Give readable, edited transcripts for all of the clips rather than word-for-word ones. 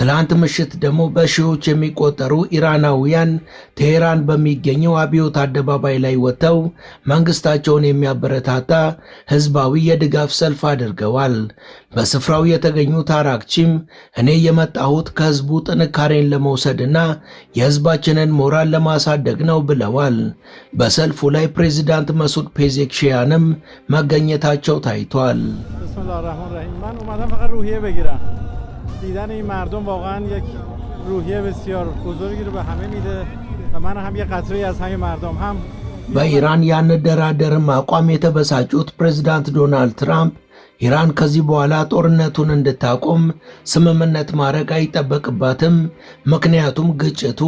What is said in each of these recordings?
ትላንት ምሽት ደግሞ በሺዎች የሚቆጠሩ ኢራናውያን ቴሄራን በሚገኘው አብዮት አደባባይ ላይ ወጥተው መንግስታቸውን የሚያበረታታ ህዝባዊ የድጋፍ ሰልፍ አድርገዋል። በስፍራው የተገኙት አራግቺም እኔ የመጣሁት ከህዝቡ ጥንካሬን ለመውሰድና የህዝባችንን ሞራል ለማሳደግ ነው ብለዋል። በሰልፉ ላይ ፕሬዝዳንት መሱድ ፔዜክሺያንም መገኘታቸው ታይቷል። دیدن این مردم واقعا یک روحیه بسیار بزرگی رو به همه میده و من هم یک قطره از همین مردم هم በኢራን ያንደራደርም አቋም የተበሳጩት ፕሬዝዳንት ዶናልድ ትራምፕ ኢራን ከዚህ በኋላ ጦርነቱን እንድታቆም ስምምነት ማድረግ አይጠበቅባትም፣ ምክንያቱም ግጭቱ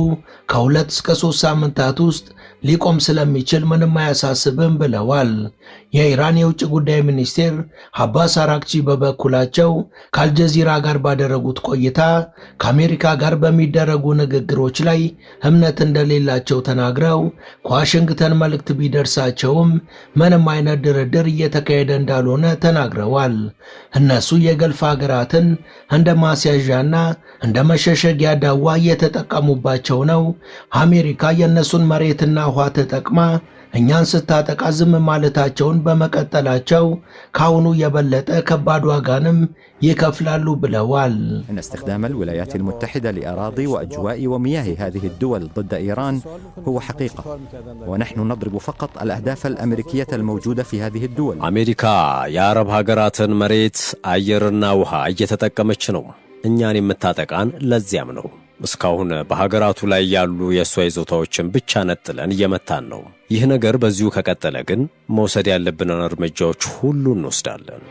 ከ2 እስከ 3 ሳምንታት ውስጥ ሊቆም ስለሚችል ምንም አያሳስብም ብለዋል። የኢራን የውጭ ጉዳይ ሚኒስቴር አባስ አራግቺ በበኩላቸው ከአልጀዚራ ጋር ባደረጉት ቆይታ ከአሜሪካ ጋር በሚደረጉ ንግግሮች ላይ እምነት እንደሌላቸው ተናግረው ከዋሽንግተን መልእክት ቢደርሳቸውም ምንም አይነት ድርድር እየተካሄደ እንዳልሆነ ተናግረዋል። እነሱ የገልፍ ሀገራትን እንደ ማስያዣና እንደ መሸሸጊያ ዳዋ እየተጠቀሙባቸው ነው። አሜሪካ የእነሱን መሬትና ውሃ ተጠቅማ እኛን ስታጠቃ ዝም ማለታቸውን በመቀጠላቸው ካሁኑ የበለጠ ከባድ ዋጋንም ይከፍላሉ ብለዋል። إن استخدام الولايات المتحدة لأراضي وأجواء ومياه هذه الدول ضد إيران هو حقيقة، ونحن نضرب فقط الأهداف الأمريكية الموجودة في هذه الدول. أمريكا የአረብ ሀገራትን መሬት አየርና ውሃ እየተጠቀመች ነው። እኛን የምታጠቃን ለዚያም ነው። እስካሁን በሀገራቱ ላይ ያሉ የሷ ይዞታዎችን ብቻ ነጥለን እየመታን ነው። ይህ ነገር በዚሁ ከቀጠለ ግን መውሰድ ያለብንን እርምጃዎች ሁሉ እንወስዳለን።